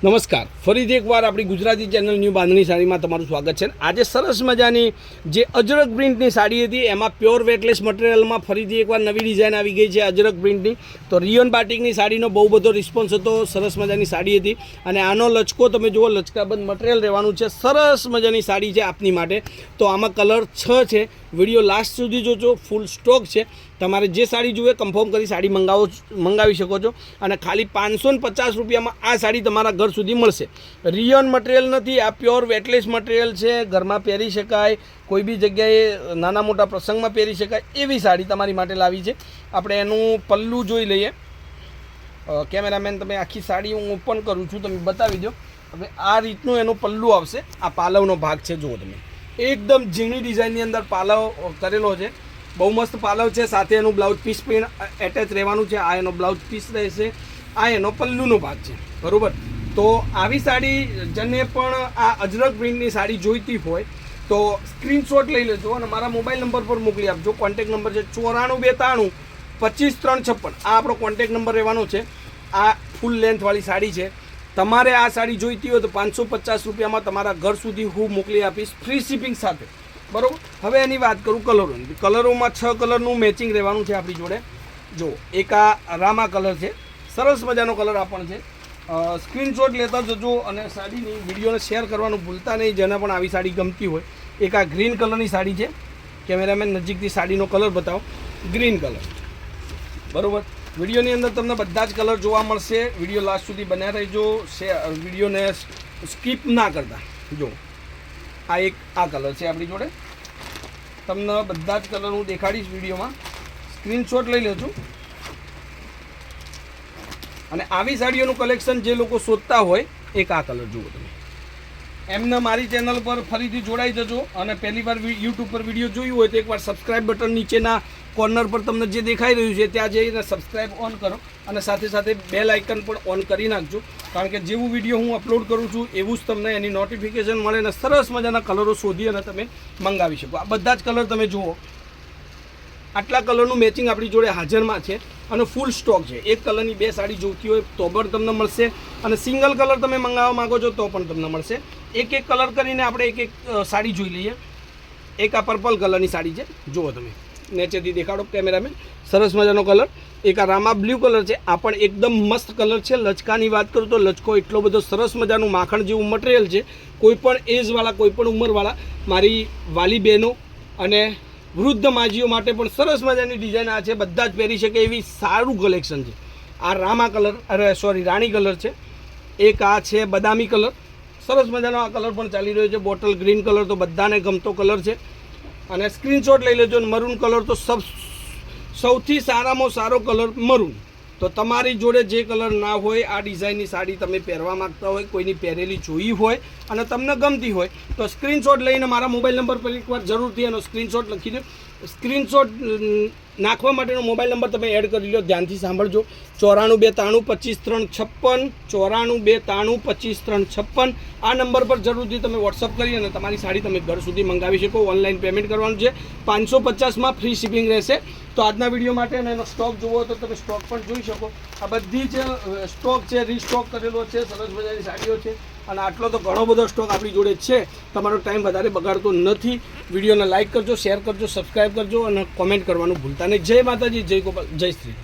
નમસ્કાર, ફરીથી એકવાર આપણી ગુજરાતી ચેનલ ન્યૂ બાંધણી સાડીમાં તમારું સ્વાગત છે। આજે સરસ મજાની જે અજરક પ્રિન્ટની સાડી હતી એમાં પ્યોર વેટલેસ મટીરિયલમાં ફરીથી એકવાર નવી ડિઝાઇન આવી ગઈ છે અજરક પ્રિન્ટની। તો રિયોન બાટિકની સાડીનો બહુ બધો રિસ્પોન્સ હતો, સરસ મજાની સાડી હતી અને આનો લચકો તમે જુઓ, લચકાબંધ મટીરિયલ રહેવાનું છે, સરસ મજાની સાડી છે આપની માટે। તો આમાં કલર 6 છે, વિડીયો લાસ્ટ સુધી જોજો, ફૂલ સ્ટોક છે। તમારે જે સાડી જોઈએ કન્ફર્મ કરી સાડી મંગાવી શકો છો અને ખાલી 550 રૂપિયામાં આ સાડી તમારા ઘર સુધી મળશે। રિયોન મટીરિયલ નથી, આ પ્યોર વેટલેસ મટીરિયલ છે, ઘરમાં પહેરી શકાય, કોઈ બી જગ્યાએ નાના મોટા પ્રસંગમાં પહેરી શકાય એવી સાડી તમારી માટે લાવી છે। આપણે એનું પલ્લું જોઈ લઈએ। કેમેરામેન તમે આખી સાડી હું ઓપન કરું છું, તમે બતાવી દો। હવે આ રીતનું એનું પલ્લું આવશે, આ પાલવનો ભાગ છે, જુઓ તમે એકદમ ઝીણી ડિઝાઇનની અંદર પાલવ કરેલો છે, બહુ મસ્ત પાલવ છે, સાથે એનું બ્લાઉઝ પીસ પણ એટેચ રહેવાનું છે। આ એનો બ્લાઉઝ પીસ રહેશે, આ એનો પલ્લુનો ભાગ છે, બરાબર। તો આવી સાડી જેને પણ આ અજરક પ્રિન્ટની સાડી જોઈતી હોય તો સ્ક્રીનશોટ લઈ લેજો અને મારા મોબાઈલ નંબર પર મોકલી આપજો। કોન્ટેક્ટ નંબર છે 9492 25356। આ આપણો કોન્ટેક્ટ નંબર રહેવાનો છે। આ ફૂલ લેન્થવાળી સાડી છે, તમારે આ સાડી જોઈતી હોય તો 550 રૂપિયામાં તમારા ઘર સુધી હું મોકલી આપીશ, ફ્રી શિપિંગ સાથે, બરાબર। હવે એની વાત કરું કલરોની। કલરોમાં 6 કલરનું મેચિંગ રહેવાનું છે આપણી જોડે। જો એક આ રામા કલર છે, સરસ મજાનો કલર આપણને છે। સ્ક્રીનશોટ લેતા જજો અને સાડીની વિડીયોને શેર કરવાનું ભૂલતા નહીં, જેને પણ આવી સાડી ગમતી હોય। એક આ ગ્રીન કલરની સાડી છે, કેમેરામેન નજીકથી સાડીનો કલર બતાવો, ગ્રીન કલર, બરાબર। વિડીયોની અંદર તમને બધા જ કલર જોવા મળશે, વિડીયો લાસ્ટ સુધી બન્યા રહેજો, વિડીયોને સ્કીપ ના કરતા। જો આ એક આ કલર છે આપણી જોડે, તમને બધા જ કલર હું દેખાડીશ વિડીયોમાં, સ્ક્રીનશોટ લઈ લેજો। અને આવી સાડીઓનું કલેક્શન જે લોકો શોધતા હોય, એક આ કલર જુઓ તમે। એમને મારી ચેનલ પર ફરીથી જોડાઈ જજો અને પહેલી વાર યુટ્યુબ પર વિડીયો જોયું હોય તો એકવાર સબસ્ક્રાઈબ બટન નીચેના કોર્નર પર તમને જે દેખાઈ રહ્યું છે ત્યાં જઈને સબસ્ક્રાઈબ ઓન કરો અને સાથે સાથે બેલ આઇકન પણ ઓન કરી નાખજો, કારણ કે જેવું વિડીયો હું અપલોડ કરું છું એવું જ તમને એની નોટિફિકેશન મળે અને સરસ મજાના કલરો શોધી અને તમે મંગાવી શકો। આ બધા જ કલર તમે જુઓ, આટલા કલરનું મેચિંગ આપણી જોડે હાજરમાં છે અને ફૂલ સ્ટોક છે। એક કલરની 2 સાડી જોઈતી હોય તો પણ તમને મળશે અને સિંગલ કલર તમે મંગાવવા માગો છો તો પણ તમને મળશે। એક એક કલર કરીને આપણે એક એક સાડી જોઈ લઈએ। એક આ પર્પલ કલરની સાડી છે, જુઓ તમે, નીચેથી દેખાડો કેમેરામેન, સરસ મજાનો કલર। એક આ રામા બ્લુ કલર છે, આ પણ એકદમ મસ્ત કલર છે। લચકાની વાત કરું તો લચકો એટલો બધો સરસ મજાનું માખણ જેવું મટીરિયલ છે, કોઈ પણ એજવાળા, કોઈ પણ ઉંમરવાળા, મારી વાલી બહેનો અને વૃદ્ધ માજીઓ માટે પણ સરસ મજાની ડિઝાઇન આ છે, બધા જ પહેરી શકે એવી સારું કલેક્શન છે। આ રામા કલર, રાણી કલર છે। એક આ છે બદામી કલર, સરસ મજાનો આ કલર પણ ચાલી રહ્યો છે। બોટલ ગ્રીન કલર તો બધાને ગમતો કલર છે અને સ્ક્રીનશોટ લઈ લેજો। મરૂન કલર તો સૌથી સારામાં સારો કલર મરૂન। તો તમારી જોડે જે કલર ના હોય, આ ડિઝાઇનની સાડી તમે પહેરવા માગતા હોય, કોઈની પહેરેલી જોઈ હોય અને તમને ગમતી હોય તો સ્ક્રીનશોટ લઈને મારા મોબાઈલ નંબર પર એકવાર જરૂરથી એનો સ્ક્રીનશોટ લખી દો। સ્ક્રીનશોટ નાખવા માટેનો મોબાઈલ નંબર તમે એડ કરી લો, ધ્યાનથી સાંભળજો, 9492 25356, 9492 25356। આ નંબર પર જરૂરથી તમે વોટ્સઅપ કરી અને તમારી સાડી તમે ઘર સુધી મંગાવી શકો। ઓનલાઈન પેમેન્ટ કરવાનું છે, 550માં ફ્રી શિપિંગ રહેશે। તો આજના વિડીયો માટે અને એનો સ્ટોક જોવો તો તમે સ્ટોક પણ જોઈ શકો। આ બધી જ સ્ટોક છે, રીસ્ટોક કરેલો છે, સરસ મજાની સાડીઓ છે અને આટલો તો ઘણો બધો સ્ટોક આપણી જોડે છે। તમારો ટાઈમ વધારે બગાડતો નથી। વિડીયોને લાઇક કરજો, શેર કરજો, સબસ્ક્રાઈબ કરજો અને કોમેન્ટ કરવાનું ભૂલતા નહીં। જય માતાજી, જય ગોપાલ, જય શ્રી।